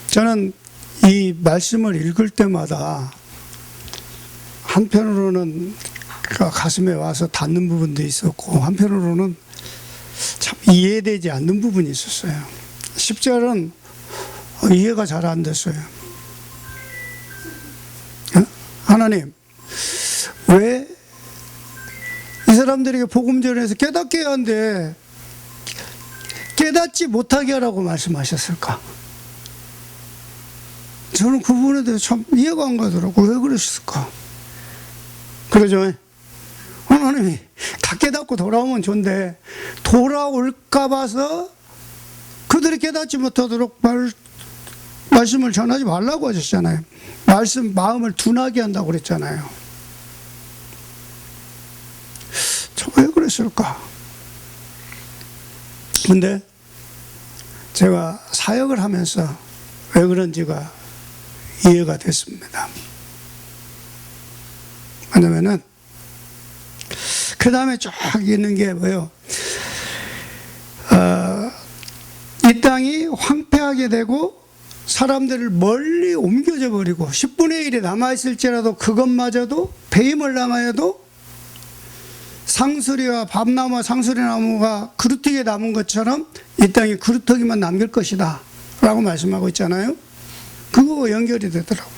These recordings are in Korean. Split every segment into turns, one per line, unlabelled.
저는 이 말씀을 읽을 때마다 한편으로는 가슴에 와서 닿는 부분도 있었고, 한편으로는 참 이해되지 않는 부분이 있었어요. 10절은 이해가 잘 안 됐어요. 하나님, 왜 이 사람들에게 복음 전해서 깨닫게 해야 하는데 깨닫지 못하게 하라고 말씀하셨을까? 저는 그 부분에 대해서 참 이해가 안 가더라고요. 왜 그러셨을까? 그러죠. 하나님이 다 깨닫고 돌아오면 좋은데, 돌아올까 봐서 그들이 깨닫지 못하도록 말씀을 전하지 말라고 하셨잖아요. 마음을 둔하게 한다고 그랬잖아요. 왜 그랬을까? 근데 제가 사역을 하면서 왜 그런지가 이해가 됐습니다. 왜냐면은 그 다음에 쫙 있는 게 뭐예요? 이 땅이 황폐하게 되고 사람들을 멀리 옮겨져 버리고 10분의 1이 남아있을지라도 그것마저도 배임을 당하여도 상수리와 밤나무와 상수리나무가 그루터기에 남은 것처럼 이 땅이 그루터기만 남길 것이다 라고 말씀하고 있잖아요. 그거 연결이 되더라고요.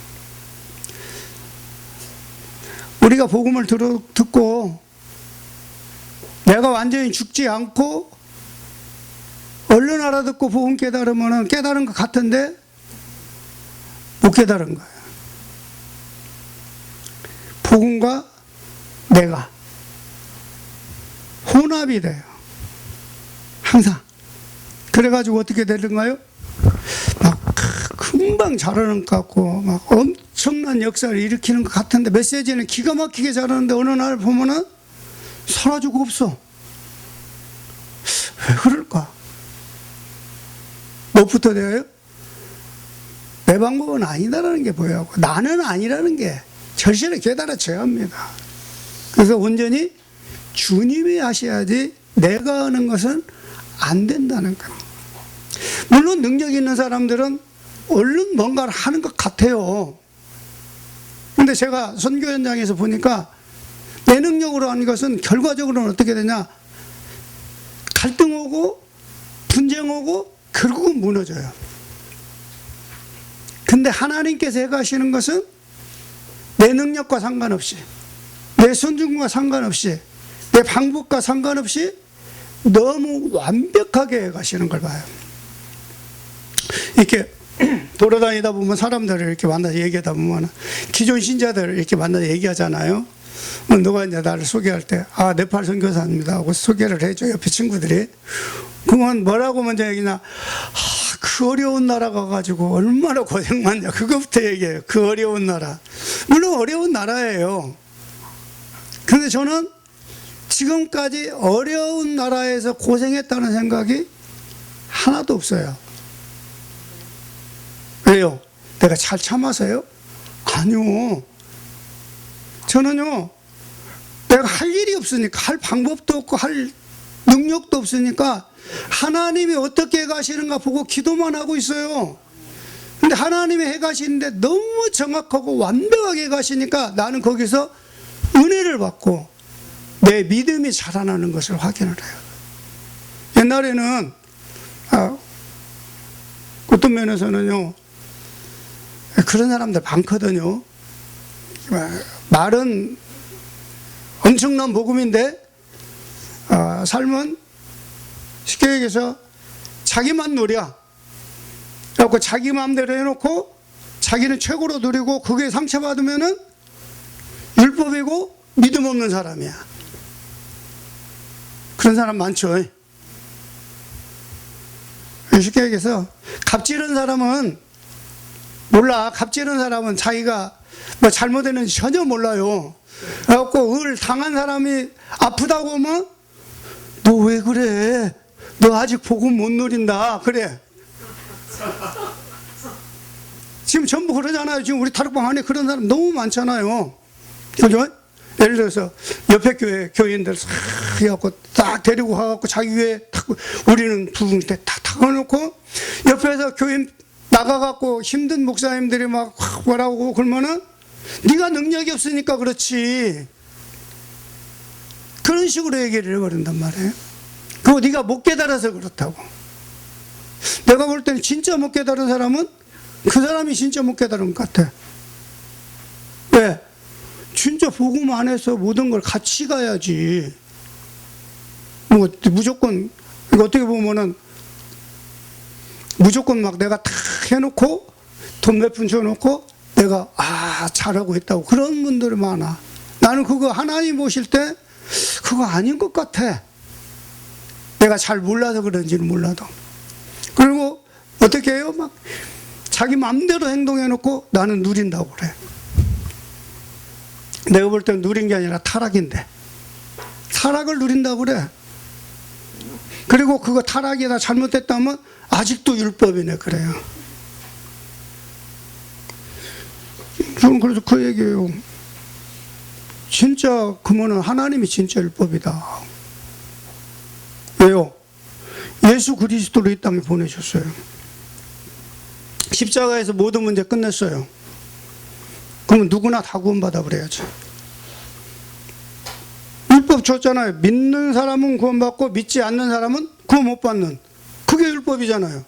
우리가 복음을 듣고 내가 완전히 죽지 않고 얼른 알아듣고 복음 깨달으면 깨달은 것 같은데 못 깨달은 거예요. 복음과 내가 혼합이 돼요. 항상. 그래가지고 어떻게 되는가요? 막 금방 잘하는 것 같고 막 엄청난 역사를 일으키는 것 같은데, 메시지는 기가 막히게 잘하는데 어느 날 보면은 사라지고 없어. 왜 그럴까? 뭐부터 돼요? 내 방법은 아니다라는 게 보여요. 나는 아니라는 게 절실히 깨달아져야 합니다. 그래서 온전히 주님이 하셔야지 내가 하는 것은 안 된다는 거예요. 물론 능력 있는 사람들은 얼른 뭔가를 하는 것 같아요. 근데 제가 선교 현장에서 보니까 내 능력으로 하는 것은 결과적으로는 어떻게 되냐? 갈등 오고 분쟁 오고 결국은 무너져요. 근데 하나님께서 해가시는 것은 내 능력과 상관없이, 내 순종과 상관없이, 내 방법과 상관없이 너무 완벽하게 해가시는 걸 봐요. 이렇게 돌아다니다 보면 사람들을 이렇게 만나서 얘기하다 보면 기존 신자들을 이렇게 만나서 얘기하잖아요. 누가 이제 나를 소개할 때, 네팔 선교사입니다 하고 소개를 해줘, 옆에 친구들이. 그러면 뭐라고 먼저 얘기냐? 그 어려운 나라 가가지고 얼마나 고생 많냐, 그거부터 얘기해요. 그 어려운 나라. 물론 어려운 나라예요. 근데 저는 지금까지 어려운 나라에서 고생했다는 생각이 하나도 없어요. 왜요? 내가 잘 참아서요? 아니요. 저는요, 내가 할 일이 없으니까, 할 방법도 없고 할 능력도 없으니까 하나님이 어떻게 해가시는가 보고 기도만 하고 있어요. 근데 하나님이 해가시는데 너무 정확하고 완벽하게 해가시니까 나는 거기서 은혜를 받고 내 믿음이 자라나는 것을 확인을 해요. 옛날에는 어떤 면에서는요, 그런 사람들 많거든요. 말은 엄청난 복음인데 삶은 쉽게 얘기해서 자기만 누려. 그래갖고 자기 마음대로 해놓고 자기는 최고로 누리고 그게 상처받으면은 율법이고 믿음 없는 사람이야. 그런 사람 많죠. 쉽게 얘기해서 갑질한 사람은 몰라. 갑질한 사람은 자기가 뭐 잘못했는지 전혀 몰라요. 그래갖고 을 당한 사람이 아프다고 하면 너 왜 그래? 너 아직 복음 못 누린다. 그래. 지금 전부 그러잖아요. 지금 우리 다락방 안에 그런 사람 너무 많잖아요. 그죠? 예를 들어서 옆에 교회 교인들 싹 해갖고 딱 데리고 가갖고 자기 교회 우리는 부흥대 다 타가놓고 옆에서 교인 나가갖고 힘든 목사님들이 막 뭐라고 그러면은 네가 능력이 없으니까 그렇지, 그런 식으로 얘기를 해버린단 말이에요. 그거 네가 못 깨달아서 그렇다고. 내가 볼 때는 진짜 못 깨달은 사람은 그 사람이 진짜 못 깨달은 것 같아. 왜? 진짜 복음 안에서 모든 걸 같이 가야지. 뭐 무조건, 어떻게 보면은 무조건 막 내가 다 해놓고 돈 몇 푼 줘놓고 내가 잘하고 있다고 그런 분들이 많아. 나는 그거 하나님 보실 때 그거 아닌 것 같아. 내가 잘 몰라서 그런지는 몰라도. 그리고 어떻게 해요? 막 자기 마음대로 행동해놓고 나는 누린다고 그래. 내가 볼 땐 누린 게 아니라 타락인데, 타락을 누린다고 그래. 그리고 그거 타락이다 잘못됐다면 아직도 율법이네 그래요. 저는 그래서 그 얘기예요. 진짜 그러면 하나님이 진짜 율법이다. 왜요? 예수 그리스도를 이 땅에 보내셨어요. 십자가에서 모든 문제 끝냈어요. 그러면 누구나 다 구원받아 그래야지. 율법 줬잖아요. 믿는 사람은 구원받고 믿지 않는 사람은 구원 못 받는. 그게 율법이잖아요.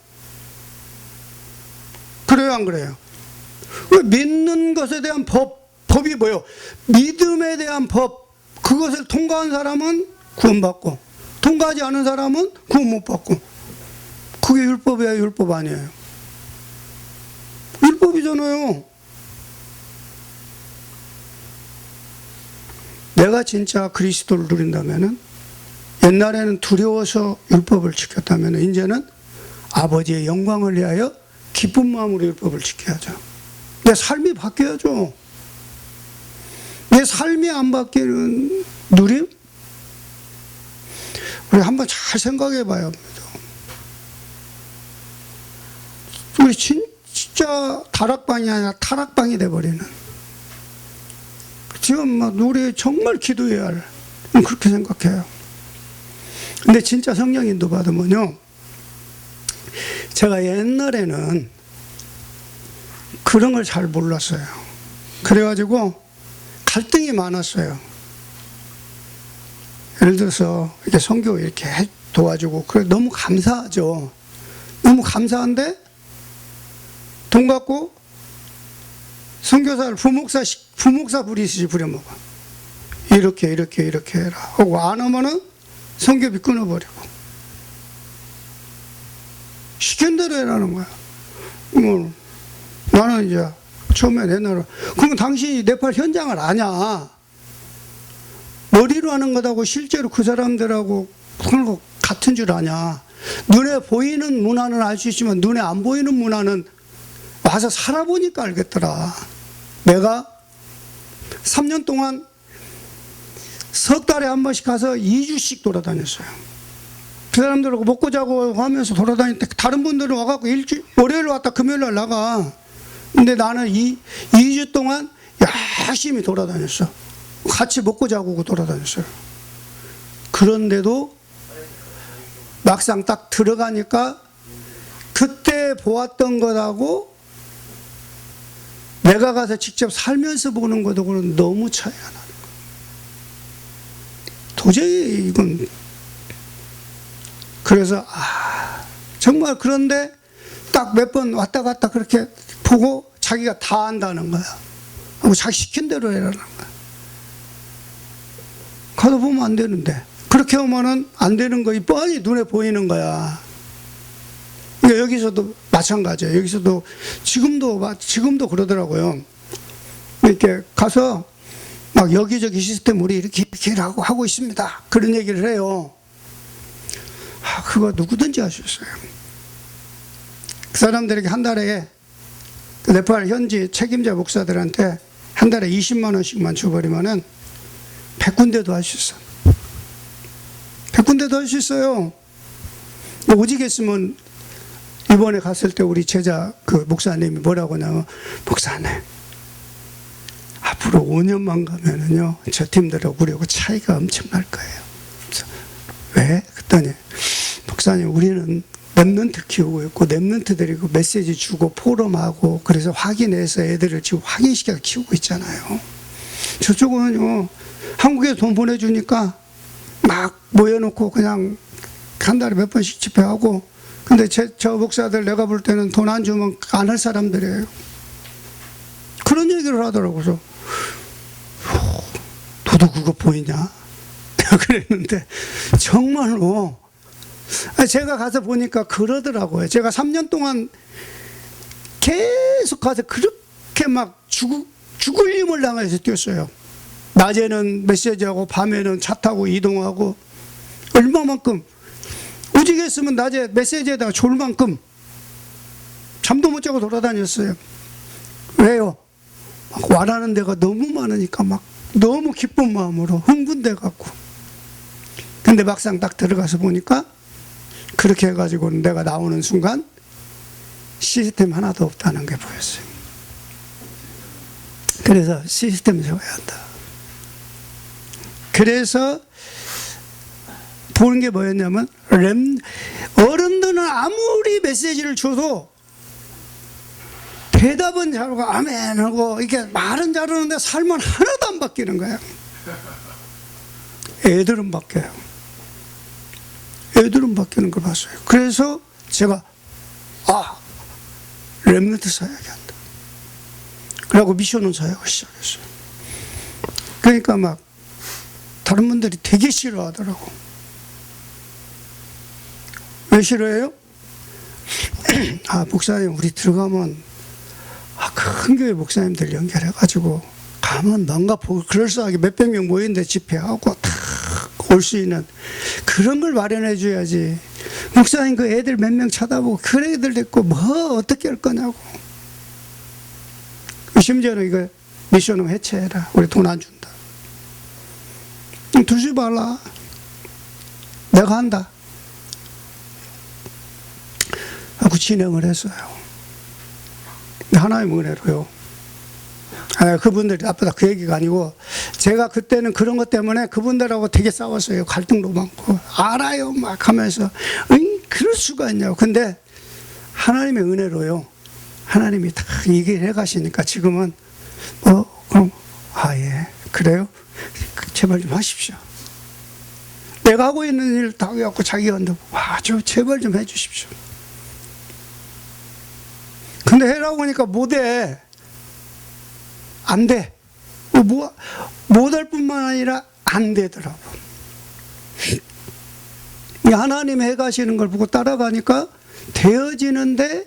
그래요, 안 그래요? 믿는 것에 대한 법이 뭐예요? 믿음에 대한 법, 그것을 통과한 사람은 구원받고 통과하지 않은 사람은 구원 못 받고. 그게 율법이에요, 율법 아니에요? 율법이잖아요. 내가 진짜 그리스도를 누린다면은, 옛날에는 두려워서 율법을 지켰다면 이제는 아버지의 영광을 위하여 기쁜 마음으로 율법을 지켜야죠. 내 삶이 바뀌어야죠. 내 삶이 안 바뀌는 누림? 우리 한번 잘 생각해 봐야 합니다. 우리 진짜 다락방이 아니라 타락방이 돼버리는. 지금 막 우리 정말 기도해야 할, 그렇게 생각해요. 근데 진짜 성령 인도 받으면요, 제가 옛날에는 그런 걸 잘 몰랐어요. 그래가지고 갈등이 많았어요. 예를 들어서 이렇게 선교 이렇게 도와주고, 그래 너무 감사하죠. 너무 감사한데 돈 갖고 선교사를 부목사 부리듯이 부려먹어. 이렇게 해라 하고, 안 하면은 선교비 끊어버리고, 시킨 대로 해라는 거야. 뭐 나는 이제 처음에 옛날에, 그러면 당신이 네팔 현장을 아냐? 머리로 하는 것하고 실제로 그 사람들하고 그런 거 같은 줄 아냐? 눈에 보이는 문화는 알 수 있지만 눈에 안 보이는 문화는 와서 살아보니까 알겠더라. 내가 3년 동안 석 달에 한 번씩 가서 2주씩 돌아다녔어요. 그 사람들하고 먹고 자고 하면서 돌아다닐 때 다른 분들은 와갖고 월요일 왔다 금요일 날 나가. 근데 나는 2주 동안 열심히 돌아다녔어. 같이 먹고 자고 돌아다녔어요. 그런데도 막상 딱 들어가니까 그때 보았던 것하고 내가 가서 직접 살면서 보는 것하고는 너무 차이가 나는 거예요. 도저히 이건. 그래서 정말, 그런데 딱 몇 번 왔다 갔다 그렇게 보고 자기가 다 안다는 거야. 하고 자기 시킨 대로 해라는 거야. 가서 보면 안 되는데, 그렇게 하면은 안 되는 거 뻔히 눈에 보이는 거야. 그러니까 여기서도 마찬가지예요. 여기서도 지금도 그러더라고요. 이렇게 가서 막 여기저기 시스템 우리 이렇게 하고 있습니다. 그런 얘기를 해요. 그거 누구든지 할 수 있어요. 그 사람들에게 한 달에 네팔 현지 책임자 목사들한테 한 달에 20만 원씩만 줘버리면은 100군데도 할 수 있어. 100군데도 할 수 있어요. 오직 했으면, 이번에 갔을 때 우리 제자 그 목사님이 뭐라고 하냐면, 목사님, 앞으로 5년만 가면은요, 저 팀들하고 우리하고 차이가 엄청날 거예요. 왜? 그랬더니, 목사님, 우리는 랩런트 키우고 있고, 랩런트 데리고 메시지 주고, 포럼하고, 그래서 확인해서 애들을 지금 확인시켜서 키우고 있잖아요. 저쪽은요, 한국에 돈 보내주니까 막 모여놓고 그냥 한 달에 몇 번씩 집회하고, 근데 저 목사들 내가 볼 때는 돈 안 주면 안 할 사람들이에요. 그런 얘기를 하더라고요. 너도 그거 보이냐? 그랬는데, 정말로, 제가 가서 보니까 그러더라고요. 제가 3년 동안 계속 가서 그렇게 막 죽을 힘을 당해서 뛰었어요. 낮에는 메시지하고 밤에는 차 타고 이동하고, 얼마만큼, 오직했으면 낮에 메시지에다가 졸 만큼 잠도 못 자고 돌아다녔어요. 왜요? 막 와라는 데가 너무 많으니까 막 너무 기쁜 마음으로 흥분돼 갖고. 근데 막상 딱 들어가서 보니까 그렇게 해가지고 내가 나오는 순간 시스템 하나도 없다는 게 보였어요. 그래서 시스템 세워야 한다. 그래서 보는 게 뭐였냐면, 어른들은 아무리 메시지를 줘도 대답은 잘하고 아멘 하고 이렇게 말은 잘하는데 삶은 하나도 안 바뀌는 거야. 애들은 바뀌어요. 애들은 바뀌는 걸 봤어요. 그래서 제가 렘넌트 사역이 한다. 그러고 미션은 사역을 시작했어요. 그러니까 막 다른 분들이 되게 싫어하더라고. 왜 싫어해요? 목사님 우리 들어가면 큰 교회 목사님들 연결해가지고 가면 뭔가 그럴싸하게 몇백 명 모이는데 집회하고 다 올 수 있는 그런 걸 마련해 줘야지. 목사님 그 애들 몇 명 쳐다보고 그 애들 데리고 뭐 어떻게 할 거냐고. 심지어는 이거 미션은 해체해라. 우리 돈 안 준다. 두지 말라. 내가 한다. 하고 진행을 했어요. 하나님 은혜로요. 그분들이 나쁘다 그 얘기가 아니고, 제가 그때는 그런 것 때문에 그분들하고 되게 싸웠어요. 갈등도 많고. 알아요 막 하면서 그럴 수가 있냐고. 근데 하나님의 은혜로요, 하나님이 다 얘기를 해가시니까 지금은 그럼 예 그래요? 제발 좀 하십시오. 내가 하고 있는 일 다 해갖고 자기가 한다고 저 제발 좀 해주십시오. 근데 해라고 하니까 못해. 안 돼. 못할 뿐만 아니라 안 되더라고. 하나님 해가시는 걸 보고 따라가니까 되어지는데,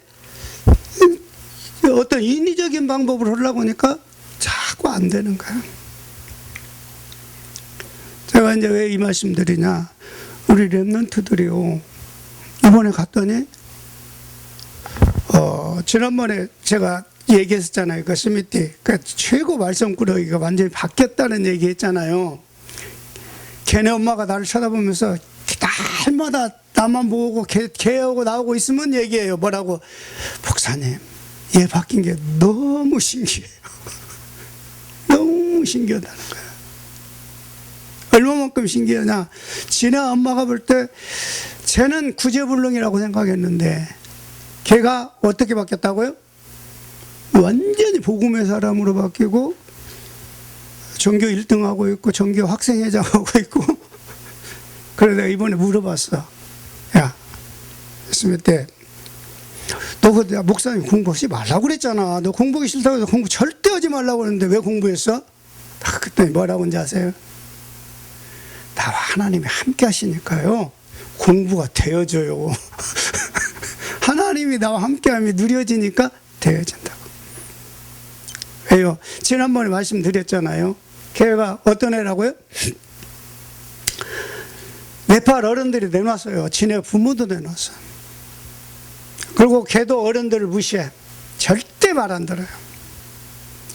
어떤 인위적인 방법으로 하려고 하니까 자꾸 안 되는 거야. 제가 이제 왜 이 말씀 드리냐. 우리 렘넌트들이요, 이번에 갔더니, 지난번에 제가 얘기했었잖아요. 그 스미티. 그 최고 말썽꾸러기가 완전히 바뀌었다는 얘기 했잖아요. 걔네 엄마가 나를 쳐다보면서 날마다 나만 보고 걔하고 나오고 있으면 얘기해요. 뭐라고? 목사님, 얘 바뀐 게 너무 신기해요. 너무 신기하다는 거야. 얼마만큼 신기하냐. 지네 엄마가 볼 때 쟤는 구제불능이라고 생각했는데 걔가 어떻게 바뀌었다고요? 완전히 복음의 사람으로 바뀌고 전교 1등하고 있고 전교 학생회장하고 있고. 그래서 내가 이번에 물어봤어. 야, 했으면 때 너 그 목사님 공부하지 말라고 그랬잖아. 너 공부하기 싫다고 해서 공부 절대 하지 말라고 했는데 왜 공부했어? 그랬더니 뭐라고 하는지 아세요? 나와 하나님이 함께 하시니까요, 공부가 되어져요. 하나님이 나와 함께 하면 누려지니까 되어진다고. 왜요? 지난번에 말씀드렸잖아요. 걔가 어떤 애라고요? 네팔 어른들이 내놨어요. 지네 부모도 내놨어. 그리고 걔도 어른들을 무시해. 절대 말 안 들어요.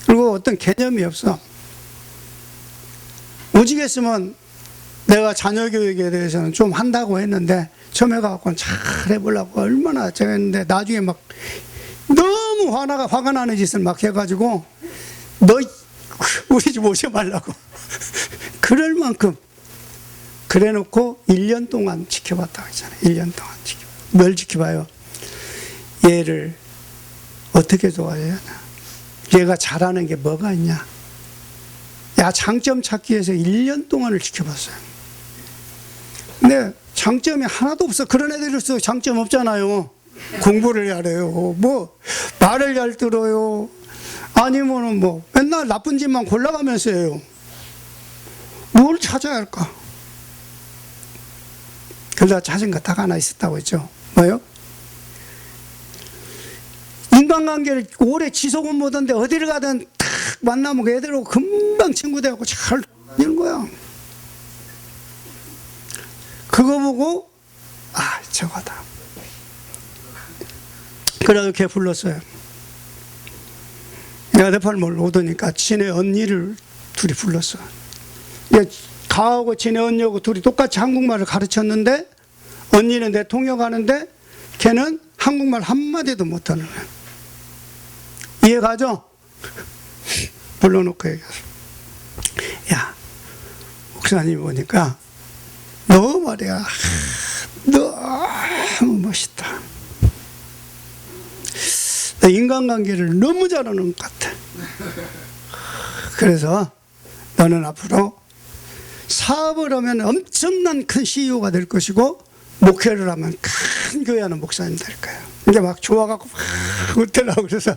그리고 어떤 개념이 없어. 오직했으면 내가 자녀 교육에 대해서는 좀 한다고 했는데, 처음에 가갖고는 잘 해보려고 얼마나 제가 했는데, 나중에 막 너무 화가 나는 짓을 막 해가지고, 너 우리 집 오지 말라고. 그럴 만큼. 그래 놓고 1년 동안 지켜봤다고 했잖아요. 1년 동안 지켜봐. 뭘 지켜봐요? 얘를 어떻게 도와줘야 하나? 얘가 잘하는 게 뭐가 있냐? 야, 장점 찾기 위해서 1년 동안을 지켜봤어요. 근데 장점이 하나도 없어. 그런 애들일수록 장점 없잖아요. 공부를 잘해요. 뭐 말을 잘 들어요. 아니면은 뭐 맨날 나쁜 짓만 골라가면서 해요. 뭘 찾아야 할까? 그러다 찾은 거 딱 하나 있었다고 했죠. 뭐요? 인간관계를 오래 지속은 못하는데 어디를 가든 탁 만나면 그 애들하고 금방 친구 되고 잘 이런 거야. 그거 보고 아, 저거다. 그래서 걔 불렀어요. 내가 네팔몰 오더니까 지네 언니를 둘이 불렀어. 가하고 지네 언니하고 둘이 똑같이 한국말을 가르쳤는데 언니는 내 통역하는데 걔는 한국말 한마디도 못하는 거야. 이해가죠? 불러놓고 얘기했어. 야, 목사님 보니까 너 말이야 너무 멋있다. 너 인간관계를 너무 잘하는 것 같아. 그래서 너는 앞으로 사업을 하면 엄청난 큰 CEO가 될 것이고 목회를 하면 큰 교회 하는 목사님 될 거야. 이게 막 좋아갖고 막 웃더라고. 그래서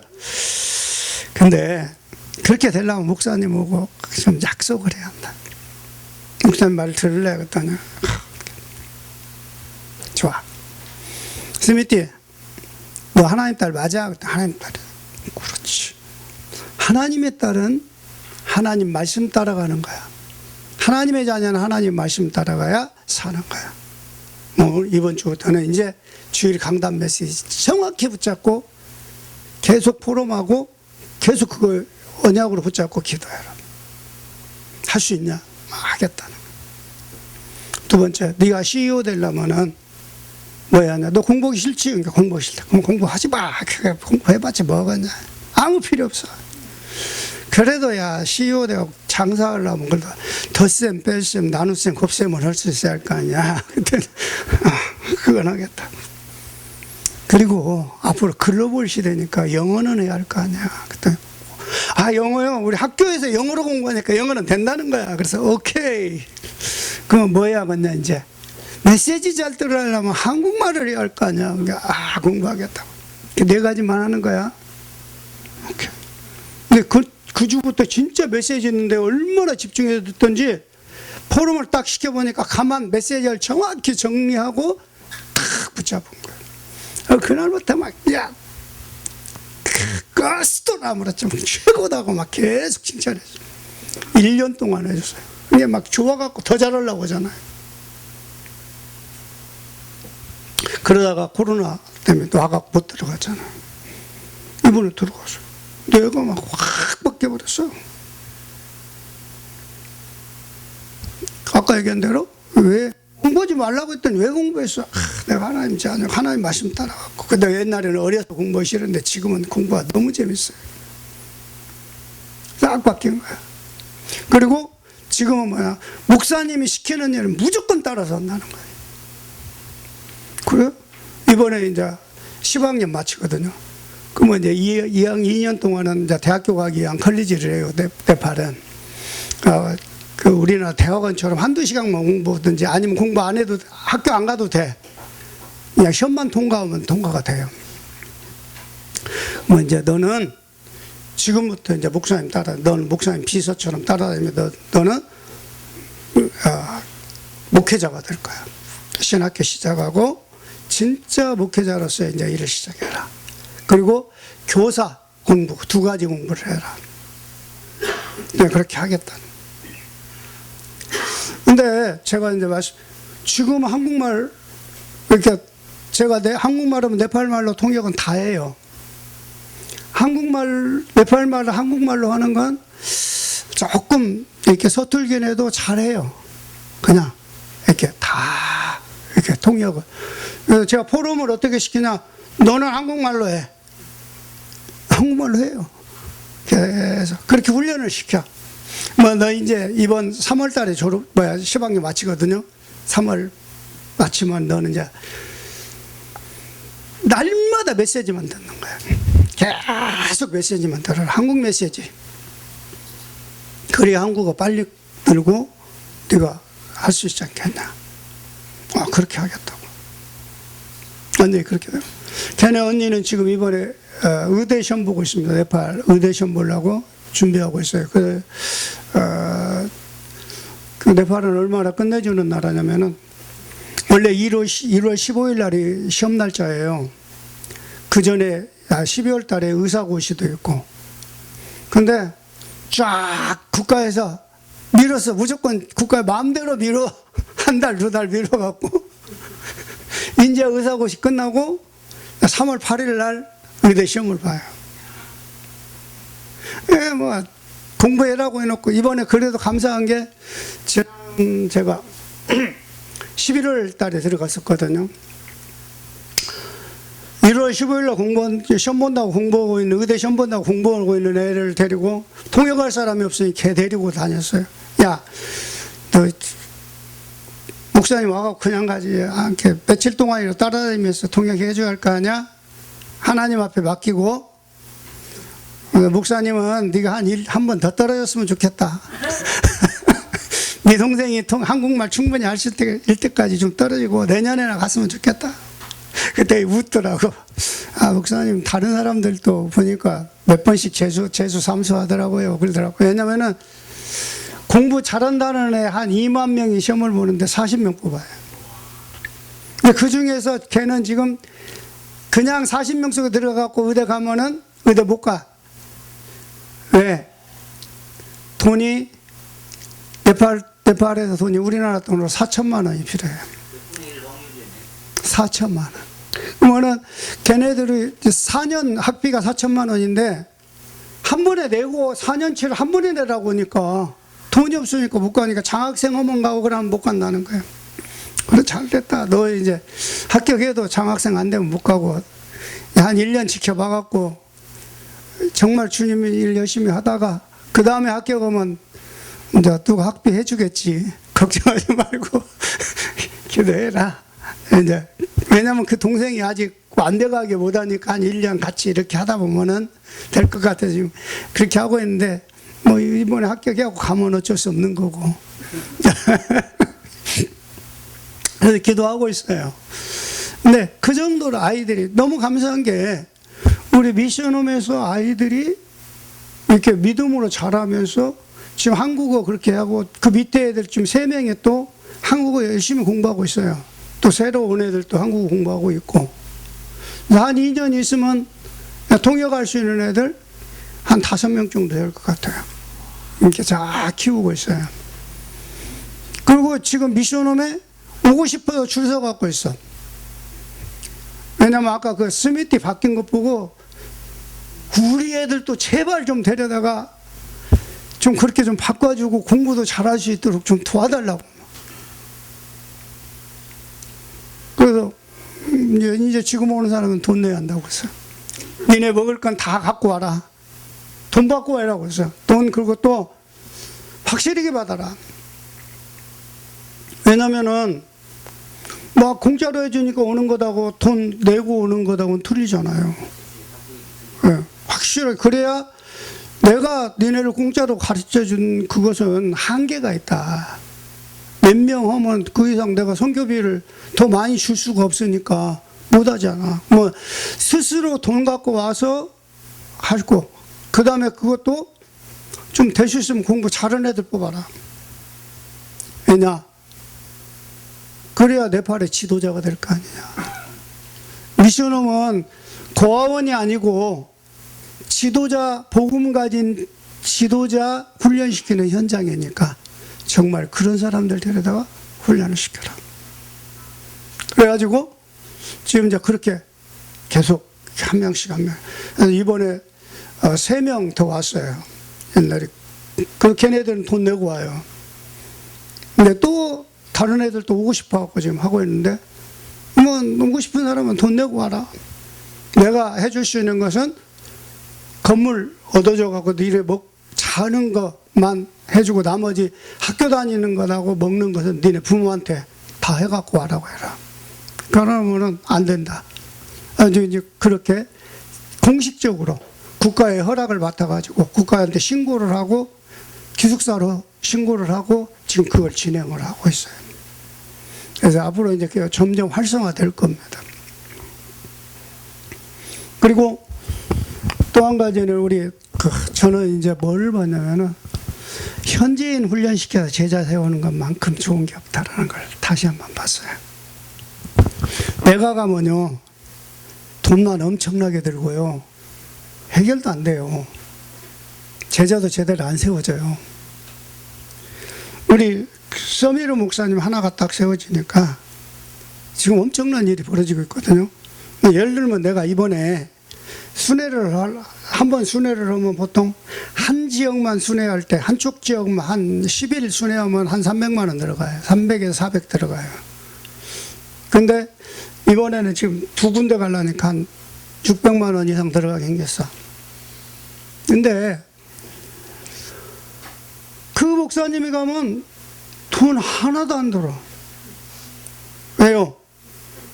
근데 그렇게 되려면 목사님 오고 좀 약속을 해야 한다. 목사님 말 들을래? 그랬더니 좋아. 스미티 너 하나님 딸 맞아? 하나님 딸이야. 그렇지. 하나님의 딸은 하나님 말씀 따라가는 거야. 하나님의 자녀는 하나님 말씀 따라가야 사는 거야. 뭐 이번 주부터는 이제 주일 강단 메시지 정확히 붙잡고 계속 포럼하고 계속 그걸 언약으로 붙잡고 기도해라. 할 수 있냐? 하겠다는 거야. 두 번째, 네가 CEO 되려면은 뭐야? 너 공부하기 싫지? 그러니까 공부하기 싫다. 그럼 공부하지 마. 공부해봤자 뭐겠냐? 아무 필요 없어. 그래도 야 CEO 되고 장사하려면 그래도 덧셈, 뺄셈, 나눗셈, 곱셈을 할 수 있어야 할 거 아니야. 그때 그건 하겠다. 그리고 앞으로 글로벌 시대니까 영어는 해야 할 거 아니야. 그때 아 영어요. 우리 학교에서 영어로 공부하니까 영어는 된다는 거야. 그래서 오케이. 그러면 뭐 해야겠냐 이제 메시지 잘 들으려면 한국말을 해야 할 거 아니야. 그러니까 아 공부하겠다고. 네 가지만 하는 거야. 오케이. 근데 그 주부터 진짜 메시지 있는데 얼마나 집중해서 듣던지 포럼을 딱 시켜보니까 가만 메시지를 정확히 정리하고 탁 붙잡은 거예요. 그날부터 막 야 가스도 나무랐죠. 최고다고 막 계속 칭찬했어요. 1년 동안 해줬어요. 이게 막 좋아갖고 더 잘하려고 하잖아요. 그러다가 코로나 때문에 또 와갖고 못 들어갔잖아요. 이번에 들어갔어요. 내가 막 확 바뀌어버렸어. 아까 얘기한 대로 왜 공부하지 말라고 했더니 왜 공부했어? 내가 하나님 자녀 하나님 말씀 따라갔고. 근데 옛날에는 어려서 공부하기 싫은데 지금은 공부가 너무 재밌어요. 싹 바뀐 거야. 그리고 지금은 뭐야? 목사님이 시키는 일은 무조건 따라서 한다는 거예요. 그래? 이번에 이제 10학년 마치거든요. 그러면 이제 2년 동안은 이제 대학교 가기 위한 컬리지를 해요. 네팔은. 그 우리나라 대학원처럼 한두 시간만 공부하든지 아니면 공부 안 해도 학교 안 가도 돼. 그냥 시험만 통과하면 통과가 돼요. 뭐 이제 너는 지금부터 이제 목사님 너는 목사님 비서처럼 따라다니면 너는 목회자가 될 거야. 신학교 시작하고 진짜 목회자로서 이제 일을 시작해라. 그리고 교사 공부 두 가지 공부를 해라. 네, 그렇게 하겠다는. 근데 제가 이제 지금 한국말 이렇게 제가 한국말하면 네팔말로 통역은 다 해요. 네팔말을 한국말로 하는 건 조금 이렇게 서툴긴 해도 잘해요. 그냥 이렇게 다 이렇게 통역을. 그래서 제가 포럼을 어떻게 시키냐? 너는 한국말로 해. 한국말로 해요. 그래서 그렇게 훈련을 시켜. 뭐 너 이제 이번 3월 달에 시방이 마치거든요. 3월 마치면 너는 이제 날마다 메시지만 듣는 거야. 계속 메시지만 들어라. 한국 메시지. 그래야 한국어 빨리 들고 네가 할 수 있지 않겠냐. 그렇게 하겠다고. 언니 그렇게 돼요. 걔네 언니는 지금 이번에 의대 시험 보고 있습니다. 네팔 의대 시험 보려고 준비하고 있어요. 그 네팔은 얼마나 끝내주는 나라냐면은 원래 1월 15일 날이 시험 날짜예요. 그 전에 12월 달에 의사고시도 있고. 근데 쫙 국가에서 밀어서 무조건 국가 마음대로 밀어. 한 달, 두 달 밀어갖고 이제 의사고시 끝나고 3월 8일 날 의대 시험을 봐요. 뭐 공부해라고 해놓고 이번에 그래도 감사한 게 제가 11월 달에 들어갔었거든요. 1월 15일 날 시험 본다고 공부하고 있는, 의대 시험 본다고 공부하고 있는 애를 데리고 통역할 사람이 없으니 걔 데리고 다녔어요. 야, 너 목사님 와갖고 그냥 가지. 이렇게 며칠 동안이라도 따라다니면서 통역해줘야 할 거 아니야? 하나님 앞에 맡기고, 목사님은 네가 한 번 더 떨어졌으면 좋겠다. 네 동생이 한국말 충분히 할 수 있을 때까지 좀 떨어지고 내년에나 갔으면 좋겠다. 그때 웃더라고. 목사님 다른 사람들도 보니까 몇 번씩 재수 삼수하더라고요. 그러더라고요. 왜냐면은 공부 잘한다는 애 한 2만 명이 시험을 보는데 40명 뽑아요. 근데 그 중에서 걔는 지금 그냥 40명 속에 들어가고 의대 가면은 의대 못 가. 왜? 돈이 네팔에서 돈이 우리나라 돈으로 4천만 원이 필요해요. 4천만 원. 그러면은 걔네들이 4년 학비가 4천만 원인데 한 번에 내고 4년치를 한 번에 내라고 하니까 돈이 없으니까 못 가니까 장학생 하면 가고 그러면 못 간다는 거예요. 그래 잘됐다. 너 이제 합격해도 장학생 안 되면 못 가고 한 1년 지켜봐갖고 정말 주님이 일 열심히 하다가 그 다음에 합격하면 이제 누가 학비해 주겠지. 걱정하지 말고 기도해라. 이제 왜냐면 그 동생이 아직 완벽하게 못하니까 한 1년 같이 이렇게 하다 보면은 될 것 같아. 지금 그렇게 하고 있는데 뭐 이번에 합격하고 가면 어쩔 수 없는 거고. 그래서 기도하고 있어요. 근데 그 정도로 아이들이 너무 감사한 게 우리 미션홈에서 아이들이 이렇게 믿음으로 자라면서 지금 한국어 그렇게 하고 그 밑에 애들 지금 3명이 또 한국어 열심히 공부하고 있어요. 또 새로 온 애들도 한국어 공부하고 있고 한 2년 있으면 통역할 수 있는 애들 한 5명 정도 될 것 같아요. 이렇게 잘 키우고 있어요. 그리고 지금 미션홈에 오고 싶어서 줄 서 갖고 있어. 왜냐면 아까 그 스미티 바뀐 것 보고 우리 애들도 제발 좀 데려다가 좀 그렇게 좀 바꿔주고 공부도 잘할 수 있도록 좀 도와달라고. 그래서 이제 지금 오는 사람은 돈 내야 한다고 했어요. 니네 먹을 건 다 갖고 와라. 돈 받고 와라고 했어요. 돈 그리고 또 확실하게 받아라. 왜냐면은 막 공짜로 해주니까 오는 거다고 돈 내고 오는 거다고는 틀리잖아요. 네, 확실하게 그래야 내가 니네를 공짜로 가르쳐준 그것은 한계가 있다. 몇 명 하면 그 이상 내가 선교비를 더 많이 줄 수가 없으니까 못하잖아. 뭐 스스로 돈 갖고 와서 하고 그 다음에 그것도 좀 될 수 있으면 공부 잘하는 애들 뽑아라. 왜냐? 그래야 네팔의 지도자가 될 거 아니냐. 미션홈은 고아원이 아니고 지도자, 복음 가진 지도자 훈련시키는 현장이니까 정말 그런 사람들 데려다가 훈련을 시켜라. 그래가지고 지금 이제 그렇게 계속 한 명씩 한 명. 그래서 이번에 3명 더 왔어요. 옛날에. 그 걔네들은 돈 내고 와요. 근데 또 다른 애들도 오고 싶어갖고 지금 하고 있는데 뭐 오고 싶은 사람은 돈 내고 와라. 내가 해줄 수 있는 것은 건물 얻어줘갖고 일에 자는 거 해주고 나머지 학교 다니는 것하고 먹는 것은 니네 부모한테 다 해갖고 와라고 해라. 그러면은 안 된다. 아주 이제 그렇게 공식적으로 국가의 허락을 받아가지고 국가한테 신고를 하고 기숙사로 신고를 하고 지금 그걸 진행을 하고 있어요. 그래서 앞으로 이제 점점 활성화될 겁니다. 그리고 또 한 가지는 저는 이제 뭘 봤냐면은 현지인 훈련시켜서 제자 세우는 것만큼 좋은 게 없다라는 걸 다시 한번 봤어요. 내가 가면요, 돈만 엄청나게 들고요, 해결도 안 돼요. 제자도 제대로 안 세워져요. 우리 서미르 목사님 하나가 딱 세워지니까 지금 엄청난 일이 벌어지고 있거든요. 예를 들면 내가 이번에 한번 순회를 하면 보통 한 지역만 순회할 때 한쪽 지역만 한 10일 순회하면 한 300만 원 들어가요. 300에서 400 들어가요. 근데 이번에는 지금 두 군데 가려니까 한 600만 원 이상 들어가게 생겼어. 근데 그 목사님이 가면 돈 하나도 안 들어. 왜요?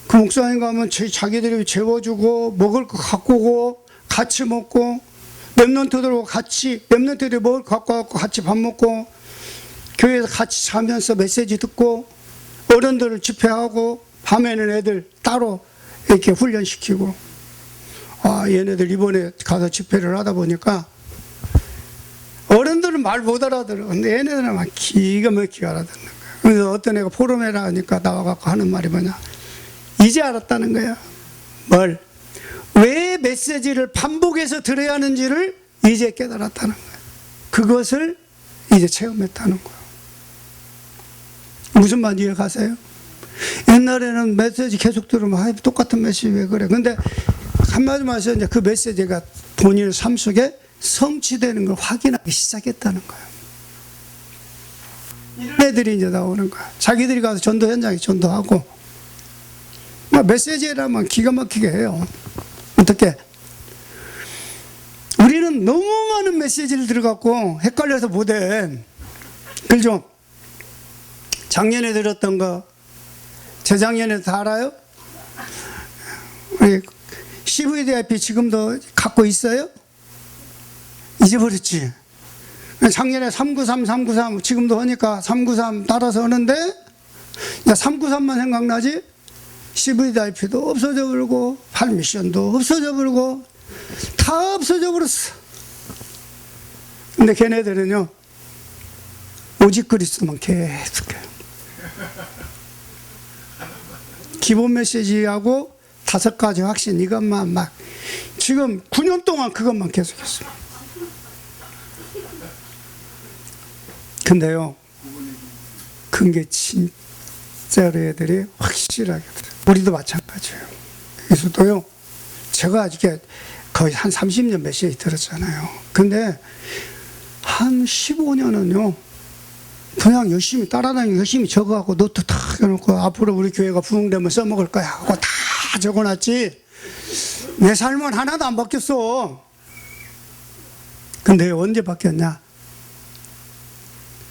그 목사님 가면 자기들이 재워주고 먹을 거 갖고 오고 같이 먹고 랩런트들하고 같이 랩런트들이 먹을 거 갖고 와서 같이 밥 먹고 교회에서 같이 자면서 메시지 듣고 어른들을 집회하고 밤에는 애들 따로 이렇게 훈련시키고. 얘네들 이번에 가서 집회를 하다 보니까 어른들은 말 못 알아들어. 근데 얘네들은 막 기가 막히게 알아듣는 거야. 그래서 어떤 애가 포럼에라 하니까 나와갖고 하는 말이 뭐냐, 이제 알았다는 거야. 뭘? 왜 메시지를 반복해서 들어야 하는지를 이제 깨달았다는 거야. 그것을 이제 체험했다는 거야. 무슨 말 이해가세요? 옛날에는 메시지 계속 들으면 똑같은 메시지 왜 그래. 근데 한마디 말해서 이제 그 메시지가 본인의 삶 속에 성취되는 걸 확인하기 시작했다는 거예요. 이런 애들이 이제 나오는 거야. 자기들이 가서 전도 현장에 전도하고, 메시지라면 기가 막히게 해요. 어떻게? 우리는 너무 많은 메시지를 들어갖고 헷갈려서 못해. 그죠? 작년에 들었던 거, 재작년에 다 알아요? CVDIP 지금도 갖고 있어요? 잊어버렸지? 작년에 393 지금도 하니까 393 따라서 하는데 393만 생각나지? CVDIP도 없어져 버리고 팔미션도 없어져 버리고 다 없어져 버렸어. 근데 걔네들은요, 오직 그리스도만 계속해요. 기본 메시지하고 5가지 확신, 이것만 막 지금 9년 동안 그것만 계속했어요. 근데요, 그게 진짜로 애들이 확실하게 들어요. 우리도 마찬가지예요. 여기서도요, 제가 이렇게 거의 한 30년 메시지 들었잖아요. 근데 한 15년은요, 그냥 열심히 따라다니고 열심히 적어갖고 노트 탁 해놓고 앞으로 우리 교회가 부흥되면 써먹을 거야 하고 다 적어놨지, 내 삶은 하나도 안 바뀌었어. 근데 언제 바뀌었냐?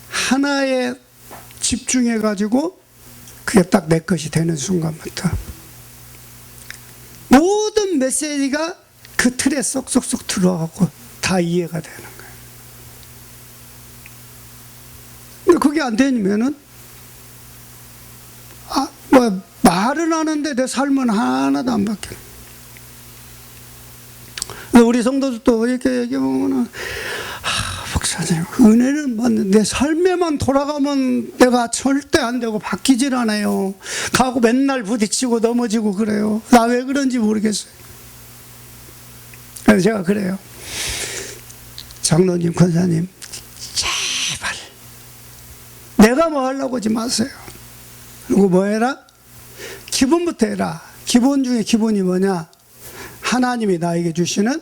하나에 집중해가지고 그게 딱 내 것이 되는 순간부터 모든 메시지가 그 틀에 쏙쏙쏙 들어가고 다 이해가 되는 거예요. 근데 그게 안 되면은 말은 하는데 내 삶은 하나도 안 바뀌어. 우리 성도들도 이렇게 얘기하면은, 목사님, 은혜는 맞는데 내 삶에만 돌아가면 내가 절대 안 되고 바뀌질 않아요. 가고 맨날 부딪히고 넘어지고 그래요. 나 왜 그런지 모르겠어요. 그래서 제가 그래요. 장로님, 권사님, 제발 내가 뭐 하려고 하지 마세요. 그리고 뭐 해라? 기본부터 해라. 기본 중에 기본이 뭐냐? 하나님이 나에게 주시는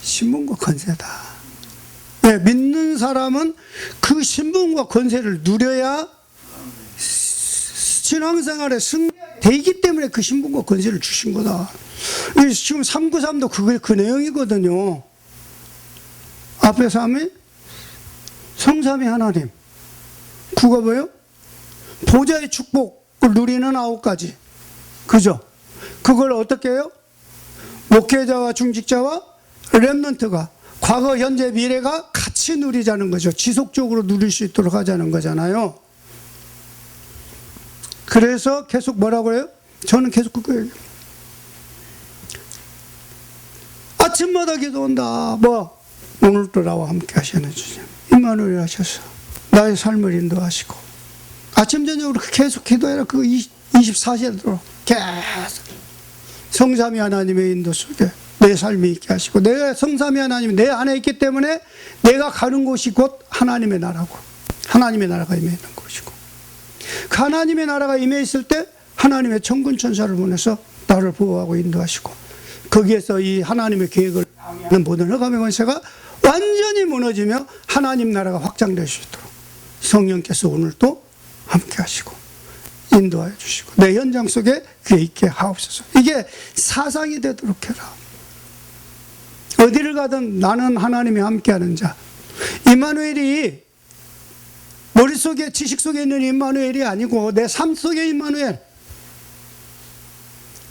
신분과 권세다. 네, 믿는 사람은 그 신분과 권세를 누려야 신앙생활에 승리되기 때문에 그 신분과 권세를 주신 거다. 지금 393도 그 내용이거든요. 앞에 3이 성삼위 하나님. 그거 뭐예요? 보좌의 축복을 누리는 9가지. 그죠? 그걸 어떻게 해요? 목회자와 중직자와 렘넌트가 과거, 현재, 미래가 같이 누리자는 거죠. 지속적으로 누릴 수 있도록 하자는 거잖아요. 그래서 계속 뭐라고 해요? 저는 계속 그거 얘기해요. 아침마다 기도한다. 뭐 오늘도 나와 함께 하시는 주님 임마누엘 하셔서 나의 삶을 인도하시고 아침 저녁으로 계속 기도해라. 그거 24시간으로 계속 성삼위 하나님의 인도 속에 내 삶이 있게 하시고, 내가 성삼위 하나님이 내 안에 있기 때문에 내가 가는 곳이 곧 하나님의 나라고, 하나님의 나라가 임해 있는 곳이고, 그 하나님의 나라가 임해 있을 때 하나님의 천군 천사를 보내서 나를 보호하고 인도하시고, 거기에서 이 하나님의 계획을 하는 모든 흑암의 권세가 완전히 무너지며 하나님 나라가 확장될 수 있도록 성령께서 오늘도 함께 하시고 인도하여 주시고 내 현장 속에 그게 있게 하옵소서. 이게 사상이 되도록 해라. 어디를 가든 나는 하나님이 함께하는 자. 임마누엘이 머릿속에 지식 속에 있는 임마누엘이 아니고 내 삶 속의 임마누엘.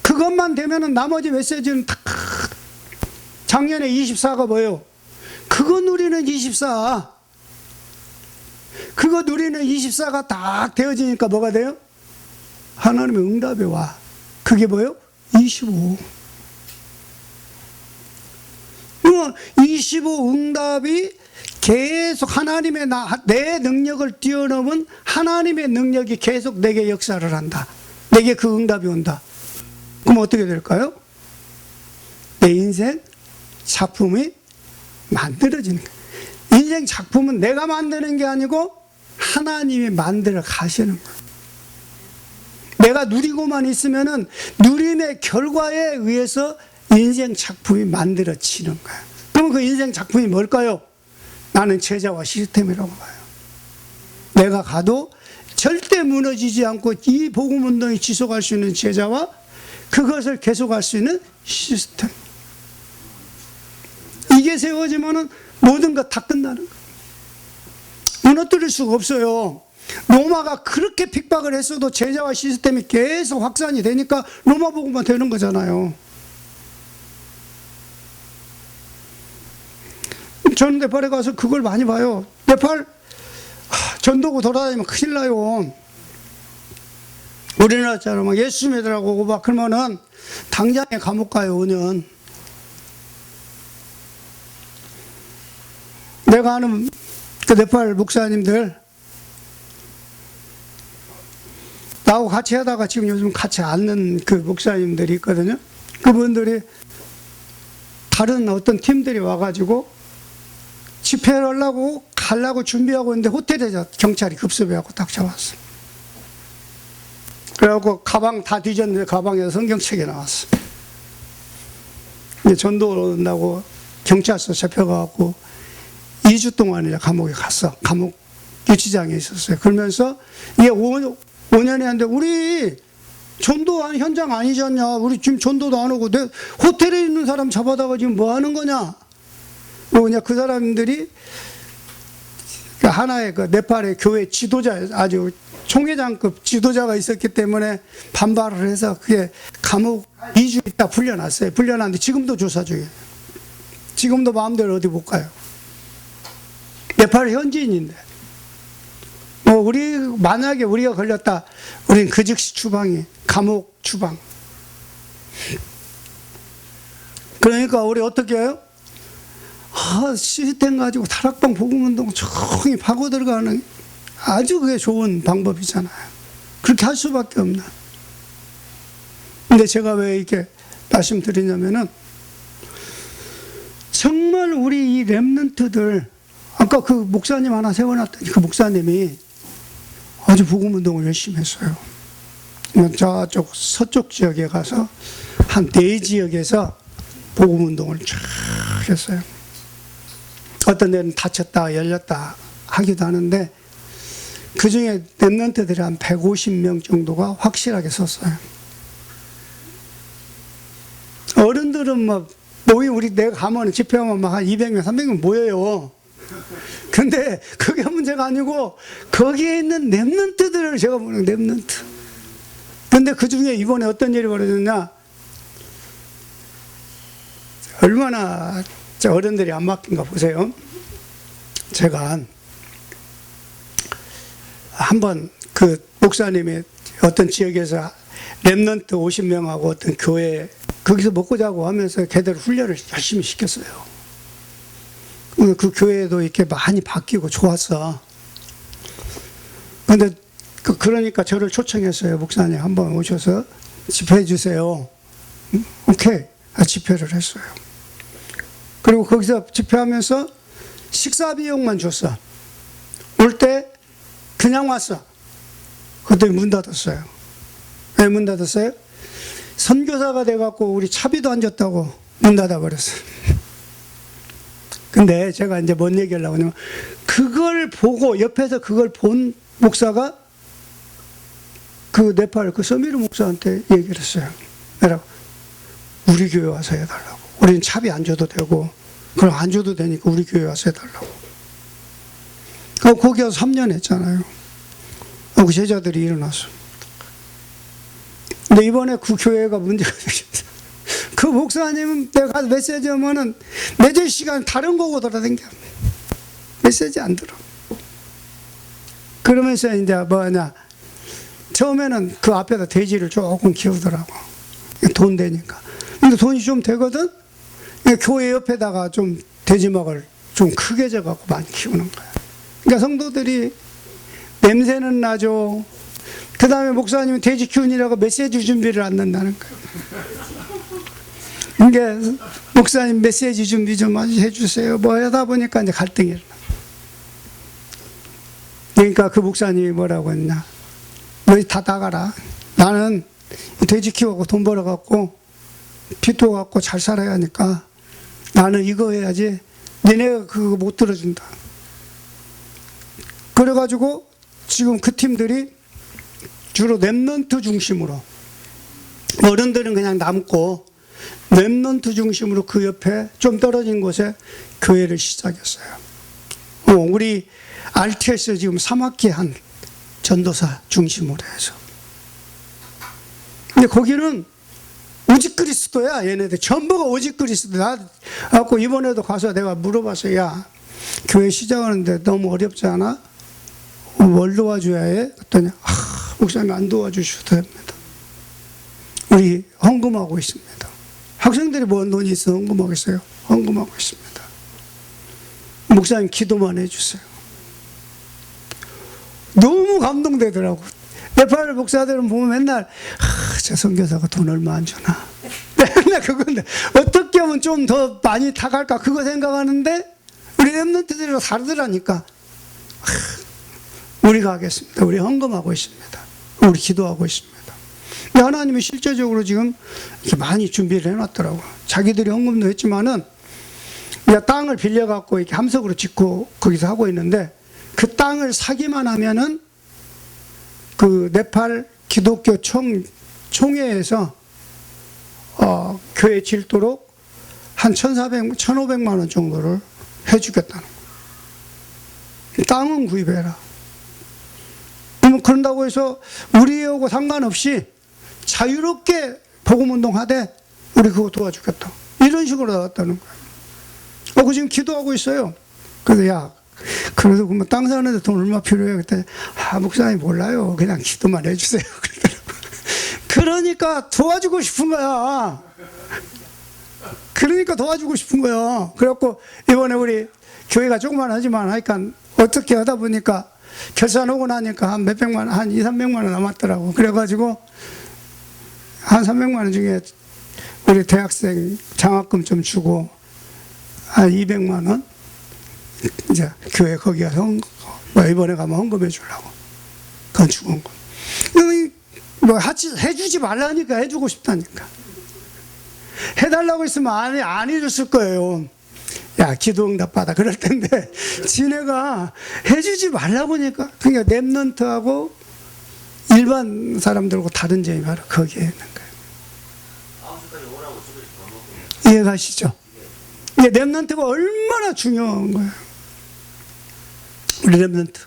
그것만 되면은 나머지 메시지는 다 작년에 24가 뭐예요? 그거 누리는 24. 그거 누리는 24가 딱 되어지니까 뭐가 돼요? 하나님의 응답이 와. 그게 뭐예요? 25. 25 응답이 계속 하나님의 내 능력을 뛰어넘은 하나님의 능력이 계속 내게 역사를 한다. 내게 그 응답이 온다. 그럼 어떻게 될까요? 내 인생 작품이 만들어지는 거예요. 인생 작품은 내가 만드는 게 아니고 하나님이 만들어 가시는 거예요. 내가 누리고만 있으면은 누림의 결과에 의해서 인생 작품이 만들어지는 거예요. 그럼 그 인생 작품이 뭘까요? 나는 제자와 시스템이라고 봐요. 내가 가도 절대 무너지지 않고 이 복음운동이 지속할 수 있는 제자와 그것을 계속할 수 있는 시스템. 이게 세워지면은 모든 것 다 끝나는 거예요. 무너뜨릴 수가 없어요. 로마가 그렇게 핍박을 했어도 제자와 시스템이 계속 확산이 되니까 로마 복음만 되는 거잖아요. 저는 네팔에 가서 그걸 많이 봐요. 네팔 전도고 돌아다니면 큰일 나요. 우리나라처럼 막 예수 믿으라고 오고 막 그러면은 당장에 감옥 가요. 5년. 내가 아는 그 네팔 목사님들 나하고 같이 하다가 지금 요즘 같이 앉는 그 목사님들이 있거든요. 그분들이 다른 어떤 팀들이 와가지고 집회를 하려고 가려고 준비하고 있는데 호텔에서 경찰이 급습해갖고 딱 잡았어. 그래갖고 가방 다 뒤졌는데 가방에서 성경책이 나왔어. 이제 전도 온다고 경찰서 잡혀가갖고 2주 동안 이제 감옥에 갔어. 감옥 유치장에 있었어요. 그러면서 이게 5년이 한데 우리 전도한 현장 아니지 않냐? 우리 지금 전도도 안 오고 내 호텔에 있는 사람 잡아다가 지금 뭐 하는 거냐? 그냥 그 사람들이 하나의 그 네팔의 교회 지도자, 아주 총회장급 지도자가 있었기 때문에 반발을 해서 그게 감옥 2주 있다 풀려났어요. 풀려났는데 지금도 조사 중이에요. 지금도 마음대로 어디 못 가요. 네팔 현지인인데. 만약에 우리가 걸렸다, 우린 그 즉시 추방이, 감옥 추방. 그러니까 우리 어떻게 해요? 시스템 가지고 다락방 복음운동 조용히 파고 들어가는 아주 그게 좋은 방법이잖아요. 그렇게 할 수밖에 없나. 근데 제가 왜 이렇게 말씀드리냐면은 정말 우리 이 렘넌트들, 아까 그 목사님 하나 세워놨더니 그 목사님이 아주 복음운동을 열심히 했어요. 저쪽 서쪽 지역에 가서 한 4지역에서 복음운동을 쫙 했어요. 어떤 데는 닫혔다 열렸다 하기도 하는데 그 중에 렘넌트들이 한 150명 정도가 확실하게 섰어요. 어른들은 막 우리 내가 가면 집회하면 막 한 200명 300명 모여요. 근데 그게 문제가 아니고 거기에 있는 렘넌트들을 제가 보는 렘넌트. 근데 그 중에 이번에 어떤 일이 벌어졌냐, 얼마나 어른들이 안 맡긴가 보세요. 제가 한번 그 목사님이 어떤 지역에서 렘넌트 50명하고 어떤 교회 거기서 먹고 자고 하면서 걔들 훈련을 열심히 시켰어요. 그 교회도 이렇게 많이 바뀌고 좋았어. 근데 그러니까 저를 초청했어요. 목사님 한번 오셔서 집회해 주세요. 오케이. 집회를 했어요. 그리고 거기서 집회하면서 식사 비용만 줬어. 올 때 그냥 왔어. 그때 문 닫았어요. 왜 문 닫았어요? 선교사가 돼갖고 우리 차비도 안 줬다고 문 닫아버렸어요. 근데 제가 이제 뭔 얘기 하려고 하냐면, 그걸 보고 옆에서 그걸 본 목사가 그 네팔 그 서미르 목사한테 얘기를 했어요. 내가 우리 교회 와서 해달라고. 우리는 차비 안 줘도 되고, 그럼 안 줘도 되니까 우리 교회 와서 해달라고. 거기 와서 3년 했잖아요. 그 제자들이 일어났어. 근데 이번에 그 교회가 문제가 생겼어. 그 목사님은 내가 가서 메시지 하면은 매절 시간 다른 거고 돌아다녀. 메시지 안 들어. 그러면서 이제 뭐냐, 처음에는 그 앞에다 돼지를 조금 키우더라고. 돈 되니까. 근데 돈이 좀 되거든? 교회 옆에다가 좀 돼지막을 좀 크게 져갖고 많이 키우는 거야. 그러니까 성도들이 냄새는 나죠. 그 다음에 목사님은 돼지 키우느라고 메시지 준비를 안 한다는 거예요. 그러니까 목사님 메시지 준비 좀 해주세요. 뭐 하다 보니까 이제 갈등이 일어나. 그러니까 그 목사님이 뭐라고 했냐. 너희 다 나가라. 나는 돼지 키우고 돈 벌어갖고 빚도 갖고 잘 살아야 하니까 나는 이거 해야지. 니네가 그거 못 들어준다. 그래가지고 지금 그 팀들이 주로 렘넌트 중심으로, 어른들은 그냥 남고 렘넌트 중심으로 그 옆에 좀 떨어진 곳에 교회를 시작했어요. 우리 RTS 지금 3학기 한 전도사 중심으로 해서. 근데 거기는 오직 그리스도야. 얘네들 전부가 오직 그리스도. 나 갖고 이번에도 가서 내가 물어봤어. 야, 교회 시작하는데 너무 어렵지 않아? 뭘 도와줘야 해? 그랬더니 목사님 안 도와주셔도 됩니다. 우리 헌금하고 있습니다. 학생들이 뭔 돈이 있어 헌금하겠어요? 헌금하고 있습니다. 목사님 기도만 해주세요. 너무 감동되더라고. 네팔 목사들은 보면 맨날 저 선교사가 돈 얼마 안 주나. 맨날 그건데 어떻게 하면 좀 더 많이 타갈까 그거 생각하는데 우리 렘넌트들이 다르더라니까. 우리가 하겠습니다. 우리 헌금하고 있습니다. 우리 기도하고 있습니다. 하나님이 실제적으로 지금 이렇게 많이 준비를 해놨더라고. 자기들이 헌금도 했지만은 땅을 빌려갖고 이렇게 함석으로 짓고 거기서 하고 있는데, 그 땅을 사기만 하면은 그 네팔 기독교 총회에서 교회 질도록 한 1,500만 원 정도를 해주겠다는 거예요. 땅은 구입해라. 그런다고 해서 우리하고 상관없이 자유롭게 복음운동하되 우리 그거 도와주겠다. 이런 식으로 나왔다는 거예요. 그 지금 기도하고 있어요. 그래서 야, 그래도 그러면 땅 사는데 돈 얼마 필요해? 그랬더니 목사님 몰라요. 그냥 기도만 해주세요. 그러니까 도와주고 싶은 거야. 그러니까 도와주고 싶은 거야. 그래갖고 이번에 우리 교회가 조그만하지만 하니까 어떻게 하다 보니까 결산하고 나니까 한 몇백만 원, 한 2, 300만 원 남았더라고. 그래가지고 한 300만 원 중에 우리 대학생 장학금 좀 주고 한 200만 원 이제 교회 거기 가서 이번에 가면 헌금해 주려고 그건 죽은 거. 뭐 해주지 말라니까 해주고 싶다니까. 해달라고 했으면 안 해줬을 거예요. 야, 기도 응답 받아. 그럴 텐데 지네가 해주지 말라고 하니까. 그러니까 렘넌트하고 일반 사람들하고 다른 점이 바로 거기에 있는 거예요. 이해가시죠? 이게 렘넌트가 얼마나 중요한 거예요. 우리 렘넌트.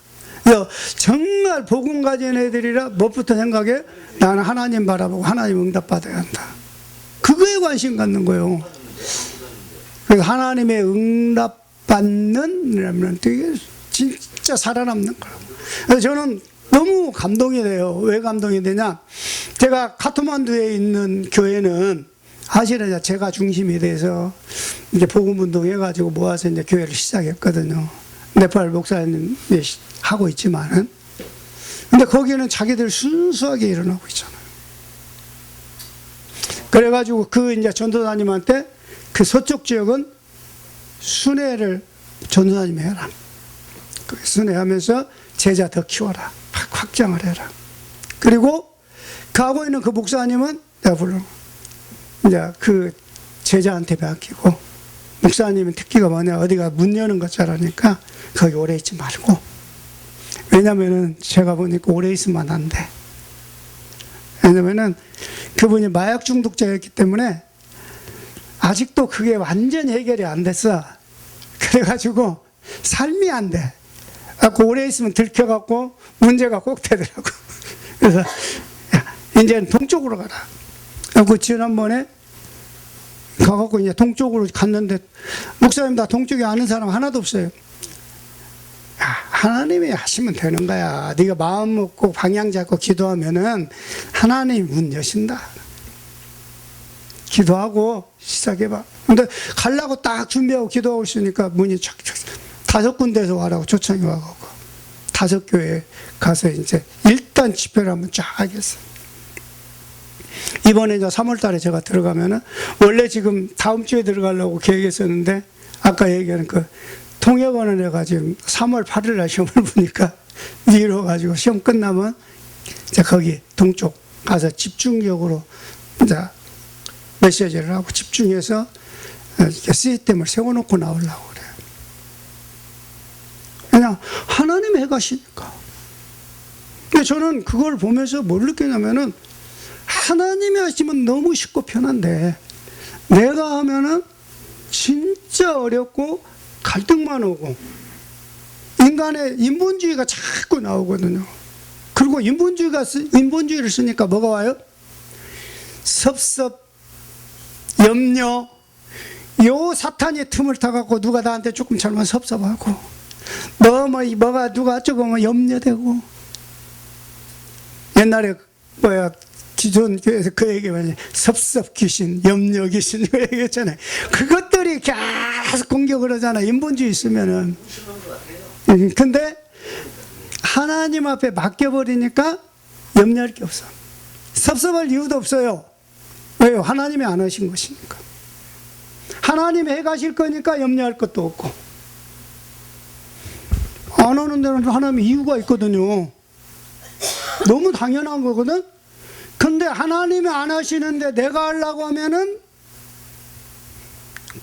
정말 복음 가진 애들이라 무엇부터 생각해? 나는 하나님 바라보고 하나님 응답받아야 한다. 그거에 관심 갖는 거예요. 그래서 하나님의 응답받는 렘넌트, 이게 진짜 살아남는 거라고. 그래서 저는 너무 감동이 돼요. 왜 감동이 되냐? 제가 카트만두에 있는 교회는 사실은 제가 중심이 돼서 이제 복음 운동 해가지고 모아서 이제 교회를 시작했거든요. 네팔 목사님이 하고 있지만은. 근데 거기는 자기들 순수하게 일어나고 있잖아요. 그래가지고 그 이제 전도사님한테 그 서쪽 지역은 순회를 전도사님이 해라. 그 순회하면서 제자 더 키워라. 확장을 해라. 그리고 그 하고 있는 그 목사님은 내가 불러 이제 그 제자한테 맡기고, 목사님은 특기가 뭐냐, 어디가 문 여는 것 잘하니까 거기 오래 있지 말고, 왜냐면은 제가 보니까 오래 있으면 안 돼. 왜냐면은 그분이 마약 중독자였기 때문에 아직도 그게 완전히 해결이 안 됐어. 그래가지고 삶이 안 돼. 그래서 오래 있으면 들켜갖고 문제가 꼭 되더라고. 그래서 야, 이제는 동쪽으로 가라. 그 지난번에 가갖고 이제 동쪽으로 갔는데, 목사님 나 동쪽에 아는 사람 하나도 없어요. 야, 하나님이 하시면 되는 거야. 네가 마음 먹고 방향 잡고 기도하면은 하나님이 문 여신다. 기도하고 시작해봐. 근데 가려고 딱 준비하고 기도하고 있으니까 문이 촥촥 5군데에서 와라고 초청이 와갖고 5교회 가서 이제 일단 집회를 한번 쫙 하겠어. 이번에 이제 3월 달에 제가 들어가면은, 원래 지금 다음 주에 들어가려고 계획했었는데, 아까 얘기하는 그 통역하는 애가 지금 3월 8일 날 시험을 보니까 미뤄가지고 시험 끝나면 이제 거기 동쪽 가서 집중적으로 이제 메시지를 하고 집중해서 시스템을 세워놓고 나오려고 그래요. 그냥 하나님이 해가시니까. 근데 저는 그걸 보면서 뭘 느끼냐면은, 하나님이 하시면 너무 쉽고 편한데 내가 하면은 진짜 어렵고 갈등만 오고, 인간의 인본주의가 자꾸 나오거든요. 그리고 인본주의를 쓰니까 뭐가 와요? 섭섭, 염려, 요 사탄의 틈을 타갖고 누가 나한테 조금 잘못 섭섭하고, 뭐가 누가 어쩌고 하면 염려되고. 옛날에 기존 교회에서 그 얘기 많이, 섭섭 귀신, 염려 귀신 이거 얘기했잖아요. 그것들이 계속 공격을 하잖아요. 인본주의 있으면은. 근데 하나님 앞에 맡겨버리니까 염려할 게 없어. 섭섭할 이유도 없어요. 왜요? 하나님이 안 하신 것이니까. 하나님이 해가실 거니까 염려할 것도 없고. 안 하는 데는 하나님의 이유가 있거든요. 너무 당연한 거거든. 근데 하나님이 안 하시는데 내가 하려고 하면은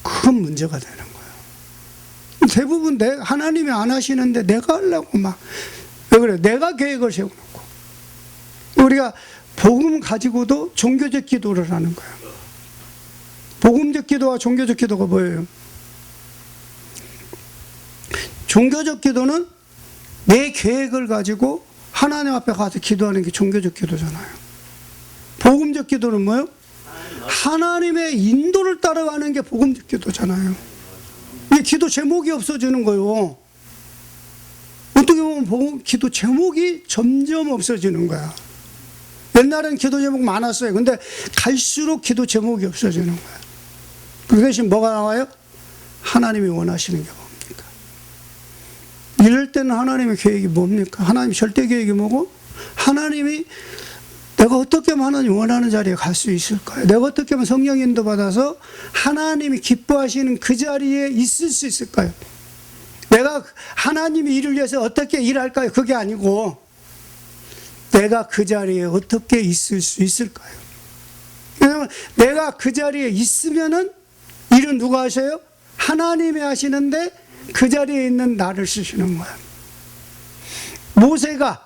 큰 문제가 되는 거예요. 대부분 하나님이 안 하시는데 내가 하려고 막, 왜 그래? 내가 계획을 세워놓고. 우리가 복음 가지고도 종교적 기도를 하는 거예요. 복음적 기도와 종교적 기도가 뭐예요? 종교적 기도는 내 계획을 가지고 하나님 앞에 가서 기도하는 게 종교적 기도잖아요. 복음적 기도는 뭐예요? 하나님의 인도를 따라가는 게 복음적 기도잖아요. 이 기도 제목이 없어지는 거예요. 어떻게 보면 기도 제목이 점점 없어지는 거야. 옛날엔 기도 제목 많았어요. 근데 갈수록 기도 제목이 없어지는 거야. 그 대신 뭐가 나와요? 하나님이 원하시는 게 뭡니까? 이럴 때는 하나님의 계획이 뭡니까? 하나님 절대 계획이 뭐고? 하나님이 내가 어떻게 하면 하나님 원하는 자리에 갈 수 있을까요? 내가 어떻게 하면 성령 인도 받아서 하나님이 기뻐하시는 그 자리에 있을 수 있을까요? 내가 하나님이 일을 위해서 어떻게 일할까요? 그게 아니고 내가 그 자리에 어떻게 있을 수 있을까요? 왜냐하면 내가 그 자리에 있으면은 일은 누가 하셔요? 하나님이 하시는데 그 자리에 있는 나를 쓰시는 거야. 모세가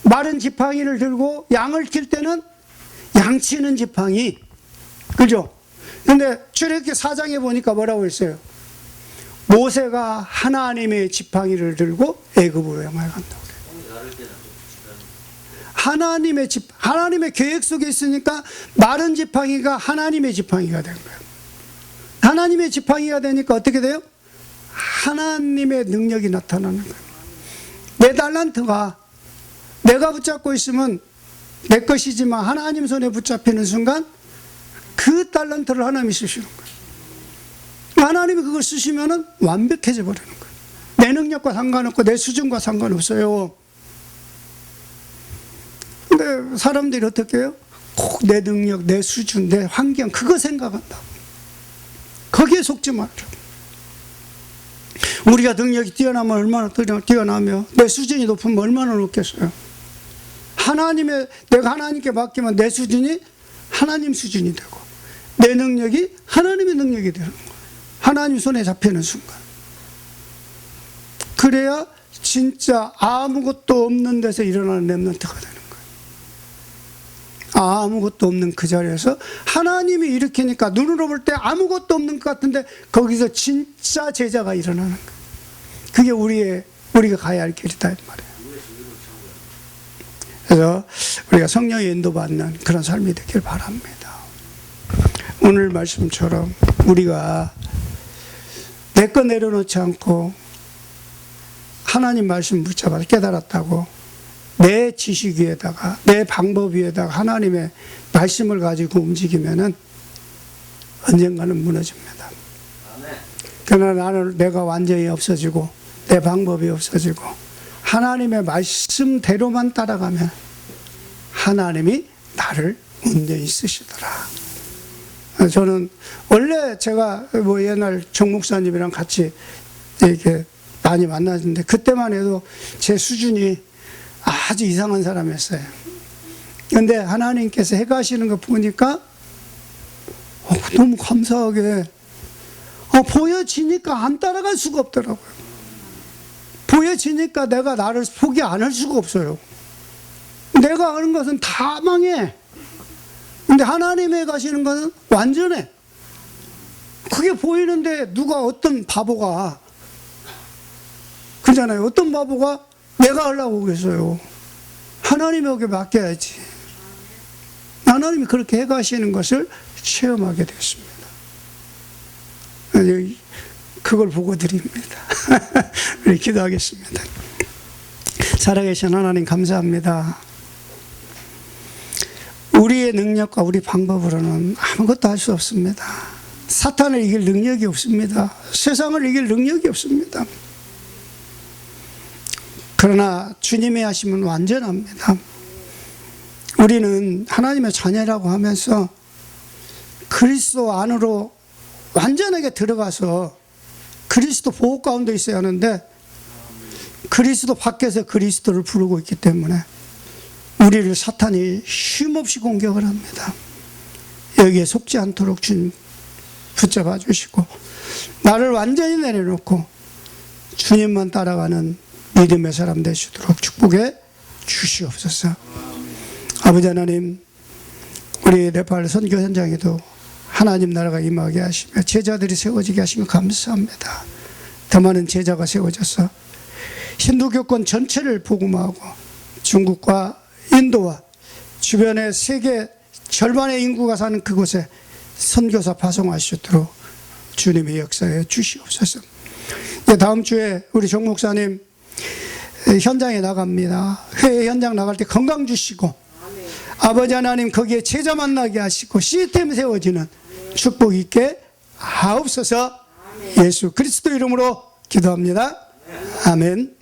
마른 지팡이를 들고 양을 킬 때는 양치는 지팡이, 그죠? 근데 출애굽기 4장에 보니까 뭐라고 했어요? 모세가 하나님의 지팡이를 들고 애굽으로 향하여 간다고 그래요. 하나님의 계획 속에 있으니까 마른 지팡이가 하나님의 지팡이가 된 거예요. 하나님의 지팡이가 되니까 어떻게 돼요? 하나님의 능력이 나타나는 거예요. 내 달란트가 내가 붙잡고 있으면 내 것이지만 하나님 손에 붙잡히는 순간 그 달란트를 하나님이 쓰시는 거예요. 하나님이 그걸 쓰시면 완벽해져 버리는 거예요. 내 능력과 상관없고 내 수준과 상관없어요. 근데 사람들이 어떻게 해요? 꼭 내 능력, 내 수준, 내 환경 그거 생각한다. 거기에 속지 말죠. 우리가 능력이 뛰어나면 얼마나 뛰어나며 내 수준이 높으면 얼마나 높겠어요. 내가 하나님께 맡기면 내 수준이 하나님 수준이 되고 내 능력이 하나님의 능력이 되는 거예요. 하나님 손에 잡히는 순간. 그래야 진짜 아무것도 없는 데서 일어나는 렘넌트가 되는 거예요. 아무것도 없는 그 자리에서 하나님이 일으키니까 눈으로 볼 때 아무것도 없는 것 같은데 거기서 진짜 제자가 일어나는 거예요. 그게 우리가 가야 할 길이다 이 말이에요. 그래서 우리가 성령의 인도받는 그런 삶이 되길 바랍니다. 오늘 말씀처럼 우리가 내 거 내려놓지 않고 하나님 말씀 붙잡아서 깨달았다고 내 지식 위에다가 내 방법 위에다가 하나님의 말씀을 가지고 움직이면은 언젠가는 무너집니다. 그러나 내가 완전히 없어지고 내 방법이 없어지고 하나님의 말씀대로만 따라가면 하나님이 나를 온전히 쓰시더라. 저는 원래 제가 옛날 정 목사님이랑 같이 이렇게 많이 만났는데 그때만 해도 제 수준이 아주 이상한 사람이었어요. 그런데 하나님께서 해가시는 거 보니까 너무 감사하게 보여지니까 안 따라갈 수가 없더라고요. 보여지니까 내가 나를 포기 안 할 수가 없어요. 내가 하는 것은 다 망해. 근데 하나님의 가시는 것은 완전해. 그게 보이는데 어떤 바보가 그러잖아요. 어떤 바보가 내가 하려고 오겠어요. 하나님에게 맡겨야지. 하나님이 그렇게 해가시는 것을 체험하게 됐습니다. 그걸 보고 드립니다. 우리 기도하겠습니다. 살아계신 하나님 감사합니다. 우리의 능력과 우리 방법으로는 아무것도 할 수 없습니다. 사탄을 이길 능력이 없습니다. 세상을 이길 능력이 없습니다. 그러나 주님이 하시면 완전합니다. 우리는 하나님의 자녀라고 하면서 그리스도 안으로 완전하게 들어가서 그리스도 보호 가운데 있어야 하는데 그리스도 밖에서 그리스도를 부르고 있기 때문에 우리를 사탄이 쉼없이 공격을 합니다. 여기에 속지 않도록 주님 붙잡아 주시고 나를 완전히 내려놓고 주님만 따라가는 믿음의 사람 되시도록 축복해 주시옵소서. 아버지 하나님, 우리 네팔 선교 현장에도 하나님 나라가 임하게 하시며 제자들이 세워지게 하시며 감사합니다. 더 많은 제자가 세워져서 힌두교권 전체를 복음하고 중국과 인도와 주변의 세계 절반의 인구가 사는 그곳에 선교사 파송하시도록 주님의 역사에 주시옵소서. 다음 주에 우리 정 목사님 현장에 나갑니다. 회의 현장 나갈 때 건강 주시고 아버지 하나님 거기에 제자 만나게 하시고 시스템 세워지는 축복 있게 하옵소서. 예수 그리스도 이름으로 기도합니다. 아멘.